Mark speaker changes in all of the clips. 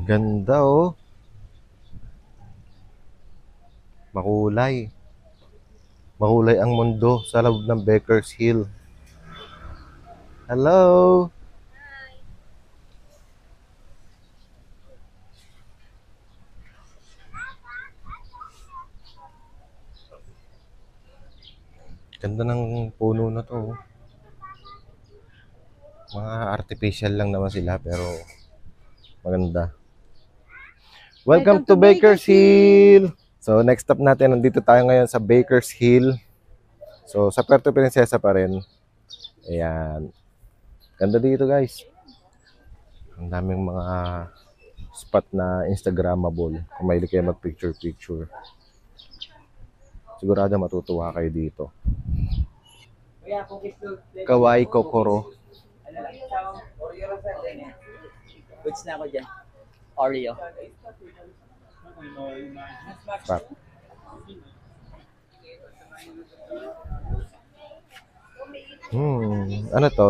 Speaker 1: Ganda oh. Makulay. Makulay ang mundo sa loob ng Baker's Hill. Hello! Ganda ng puno na to. Mga artificial lang naman sila pero maganda. Welcome to Baker's Hill! So next stop natin, nandito tayo ngayon sa Baker's Hill. So sa Puerto Princesa pa rin. Ayan. Ganda dito guys. Ang daming mga spot na Instagrammable. Kung mahilig kayo mag-picture-picture. Sigurado matutuwa kayo dito. Kawaii Kokoro.
Speaker 2: Goods na ako dyan. Oreo.
Speaker 1: Spot. Ano to?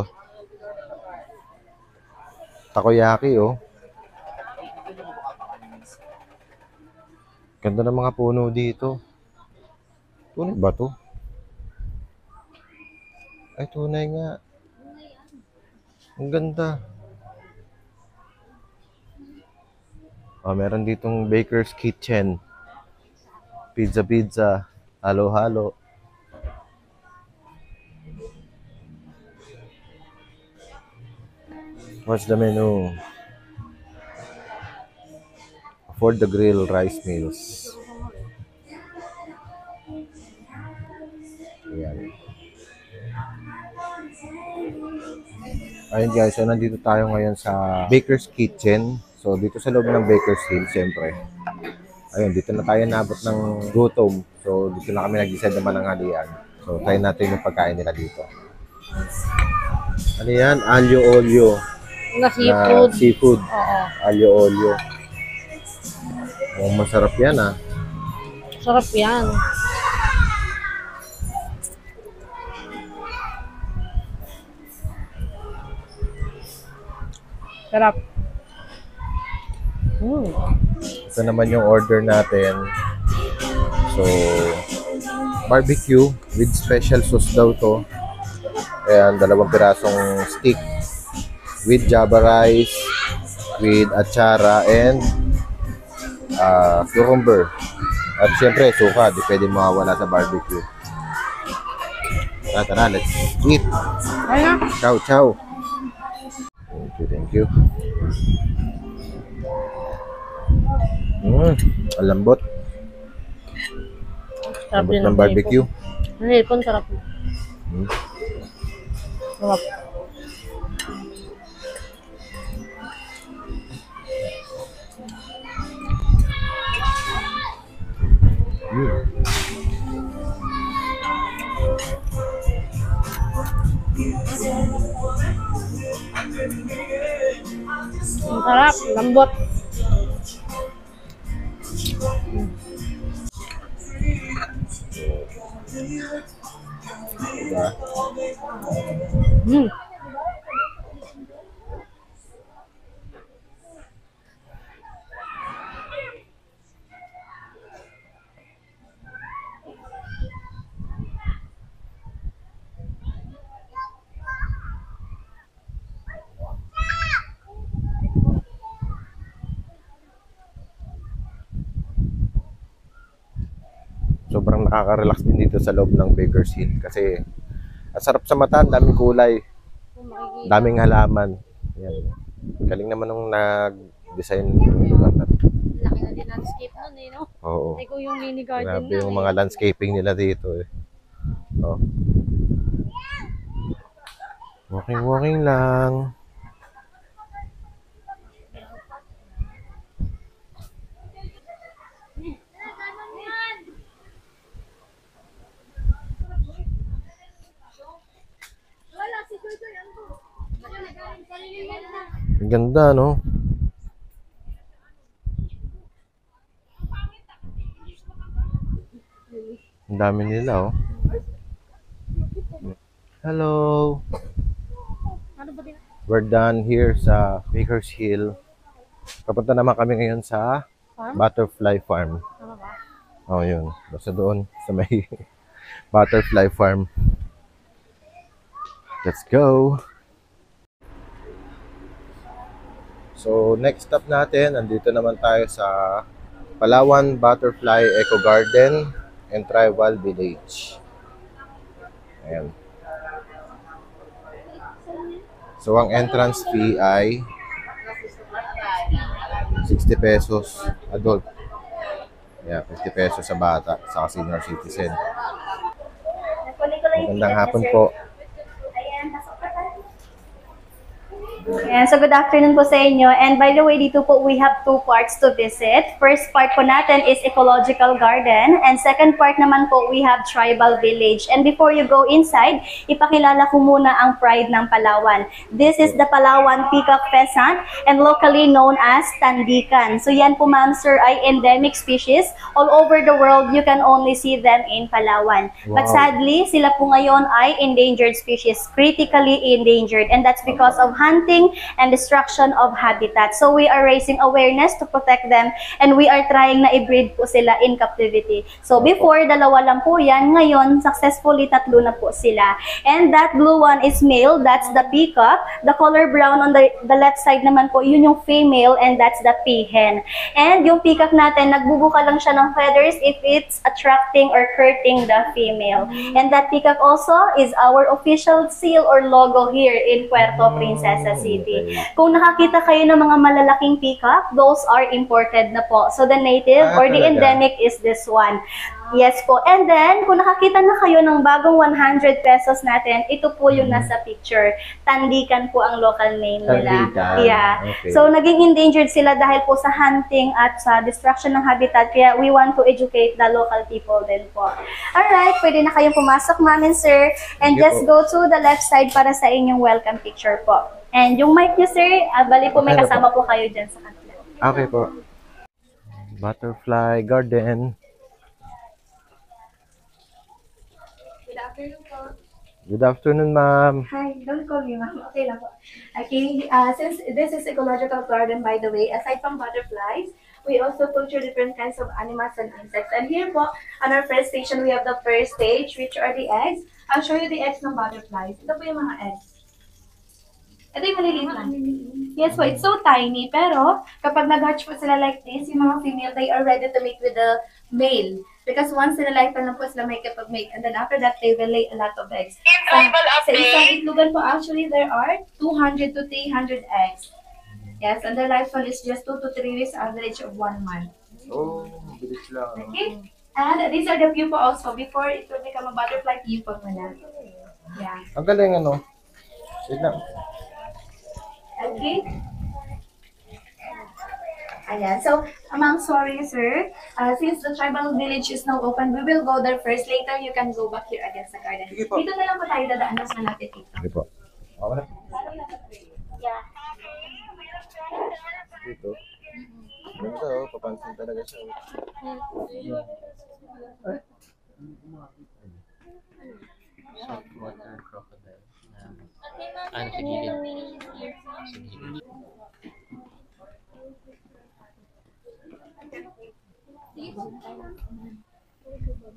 Speaker 1: Takoyaki oh. Ganda ng mga puno dito. Tunay ba to? Ay, tunay nga. Ang ganda. Meron ditong Baker's Kitchen. Pizza. Halo-halo. What's the menu? For the grill rice meals. Ayan. Ayun guys, so nandito tayo ngayon sa Baker's Kitchen. So dito sa loob ng Baker's Hill, siyempre. Ayun, dito na tayo nabot ng gutom. So dito na kami nag-decide naman ng halian. So try natin yung pagkain nila dito. Ano yan? Alio olio.
Speaker 3: Na seafood.
Speaker 1: Na seafood.
Speaker 3: Oo.
Speaker 1: Alio olio. Oh, masarap yan ah.
Speaker 3: Sarap yan. Sarap.
Speaker 1: Ito naman yung order natin. So, barbecue with special sauce daw to. Ayan, 2 pirasong stick with java rice, with achara and cucumber. At syempre, suka. Di pwede mawawala sa barbecue. Tara, let's eat.
Speaker 3: Ayan.
Speaker 1: Ciao. Thank you. Ang lambot.
Speaker 3: Sarap
Speaker 1: Lambot
Speaker 3: din
Speaker 1: ng barbecue.
Speaker 3: Ang hipon, sarap. Sarap. Ang sarap, lambot.
Speaker 1: Diba? Sobrang nakaka-relax din dito sa loob ng Baker's Hill kasi ang sarap sa mata, daming kulay, daming halaman. Yan. Galing naman nung nag-design ng lugar na to.
Speaker 3: Laki na din landscape nun eh, no?
Speaker 1: Oo.
Speaker 3: Ito yung mini garden
Speaker 1: Grabe
Speaker 3: na
Speaker 1: yung mga landscaping nila dito eh. Oh. Walking lang. Ang ganda, no? Ang dami nila, oh. Hello. We're done here sa Baker's Hill. Papunta naman kami ngayon sa
Speaker 3: Farm?
Speaker 1: Butterfly Farm.
Speaker 3: Tama ba?
Speaker 1: Oh, yun. Basta doon sa may Butterfly Farm. Let's go! So, next stop natin, nandito naman tayo sa Palawan Butterfly Eco Garden and Tribal Village. Ayan. So, ang entrance fee ay 60 pesos adult. Yeah, 50 pesos sa bata, sa senior citizen. Magandang hapon po.
Speaker 4: Yeah, so good afternoon po sa inyo. And by the way, dito po we have two parts to visit. First part po natin is Ecological Garden. And second part naman po, we have Tribal Village. And before you go inside, ipakilala ko muna ang pride ng Palawan. This is the Palawan Peacock Pheasant and locally known as Tandikan. So yan po ma'am sir ay endemic species. All over the world, you can only see them in Palawan. But
Speaker 1: Wow.
Speaker 4: sadly, sila po ngayon ay endangered species, critically endangered. And that's because of hunting and destruction of habitat. So we are raising awareness to protect them and we are trying na i-breed po sila in captivity. So before, dalawa lang po yan. Ngayon, successfully tatlo na po sila. And that blue one is male, that's the peacock. The color brown on the left side naman po, yun yung female and that's the peahen. And yung peacock natin, nagbubuka lang siya ng feathers if it's attracting or courting the female. And that peacock also is our official seal or logo here in Puerto Princesa City. Kung nakakita kayo ng mga malalaking peacock, those are imported na po. So the native or the
Speaker 1: Talaga?
Speaker 4: endemic is this one. Yes po. And then, kung nakakita na kayo ng bagong 100 pesos natin, ito po yung nasa picture. Tandikan po ang local name nila.
Speaker 1: Tandikan.
Speaker 4: Yeah.
Speaker 1: Okay.
Speaker 4: So, naging endangered sila dahil po sa hunting at sa destruction ng habitat. Kaya we want to educate the local people din po. Alright, pwede na kayong pumasok, ma'am and sir. And
Speaker 1: Sige
Speaker 4: just
Speaker 1: po.
Speaker 4: go to the left side para sa inyong welcome picture po. And yung mic niyo, sir, bali po may
Speaker 1: Okay na
Speaker 4: kasama po kayo dyan sa kanila.
Speaker 1: Okay po. Butterfly Garden.
Speaker 4: Good afternoon po.
Speaker 1: Good afternoon, ma'am.
Speaker 4: Hi, don't call me ma'am. Okay lang po. Okay, since this is ecological garden by the way, aside from butterflies, we also culture different kinds of animals and insects. And here po, on our first station, we have the first stage, which are the eggs. I'll show you the eggs ng butterflies. Ito po yung mga eggs. Ito yung maliliit lang. Yes po, it's so tiny. Pero, kapag nag-hatch po sila like this, yung mga female, they are ready to mate with the male. Because once in a lifetime lang po sila may kapag-mate. And then after that, they will lay a lot of eggs. Sa isang itlogan po, actually, there are 200 to 300 eggs. Yes, and their lifespan is just 2 to 3 weeks, average of 1 month.
Speaker 1: Oh, bilis lang.
Speaker 4: Okay? And these are the pupa also. Before it will become a butterfly, pupa mo na. Yeah.
Speaker 1: Ang galing, ano? Wait lang.
Speaker 4: Okay? Ayan. So, Ma'am, sorry, sir. Since the tribal village is now open, we will go there first. Later, you can go back here again sa garden.
Speaker 1: Sige po.
Speaker 4: Dito na lang po tayo dadaan mas malapit dito.
Speaker 1: Sige po. Ako na.
Speaker 4: Yeah.
Speaker 1: Dito. Ganda, oh. Papansin talaga siya.
Speaker 2: Saltwater crocodile. Ano sa gilid? Sa gilid.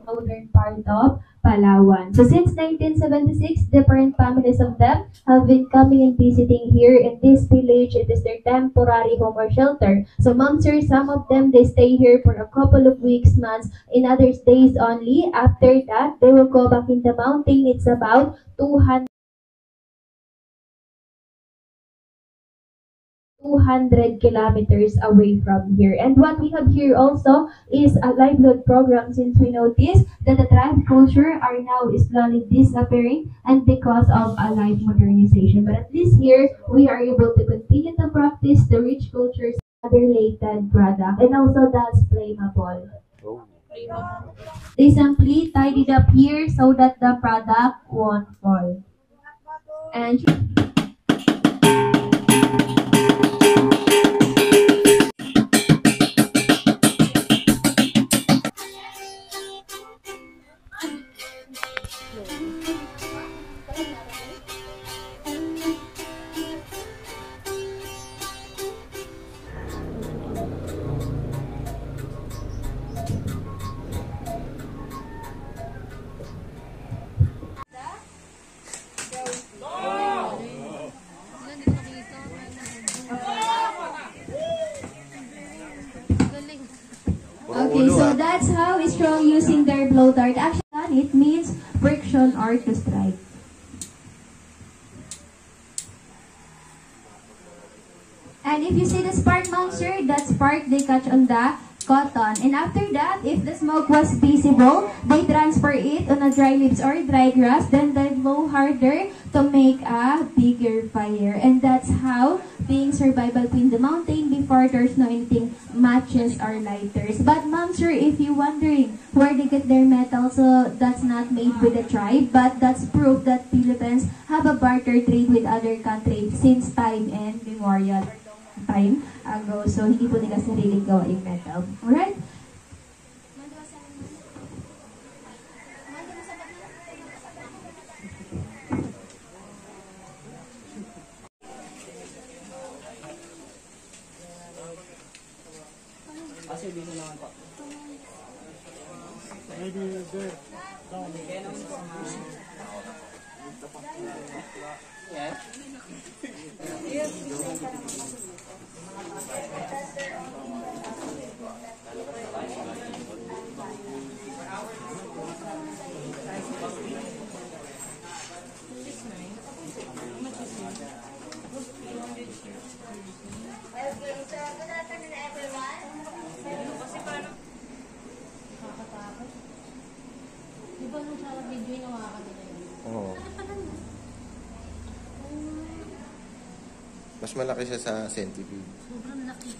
Speaker 5: Northern part of Palawan. So since 1976, different families of them have been coming and visiting here in this village. It is their temporary home or shelter. So ma'am, sir, some of them, they stay here for a couple of weeks, months, in others days only. After that, they will go back in the mountain. It's about 200 kilometers away from here. And what we have here also is a livelihood program, since we notice that the tribe culture are now slowly disappearing and because of a life modernization. But at least here, we are able to continue to practice the rich cultures, other related product, and also that's flammable.
Speaker 1: Oh.
Speaker 5: They simply tied it up here so that the product won't fall. And that's how strong using their blow dart action. It means friction or to strike. And if you see the spark monster, that spark they catch on the cotton. And after that, if the smoke was visible, they transfer it on a dry leaves or dry grass, then they blow harder to make a bigger fire. And that's how being survival in the mountain before there's no anything matches or lighters. But ma'am sir, if you're wondering where they get their metal, so that's not made with the tribe, but that's proof that Philippines have a barter trade with other countries since time and memorial time ago. So, hindi po nila sariling gawa yung metal. Alright?
Speaker 3: Di ba nung sa video yung nawakan nila yun?
Speaker 1: Oo. Mas malaki siya sa centipede.
Speaker 3: Sobrang laki.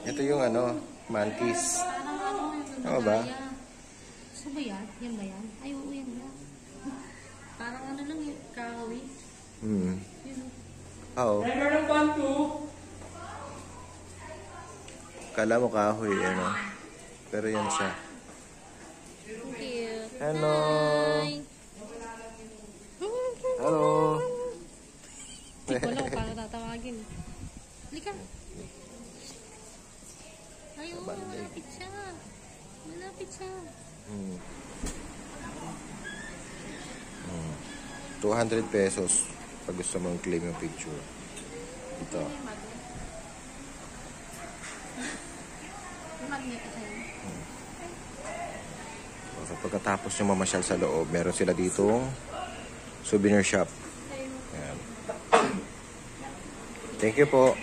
Speaker 1: Ito yung ano, mantis.
Speaker 3: Parang ano yung
Speaker 1: Oo ba?
Speaker 3: So ba yan? Yan ba yan? Ay, oo yan ba? Parang ano lang yung kahoy. Yun.
Speaker 1: Oo. Kala mo kahoy, ano. Pero yan siya.
Speaker 3: Cute.
Speaker 1: Hello.
Speaker 3: Hi.
Speaker 1: Hello.
Speaker 3: Hindi ko alam kung paano tatawagin. Halika. Ay, oo, malapit siya. Malapit siya.
Speaker 1: 200 pesos pag gusto mong claim yung picture. Ito.
Speaker 3: Magnet siya.
Speaker 1: So, pagkatapos yung mamasyal sa loob, meron sila ditong souvenir shop. Ayan. Thank you po.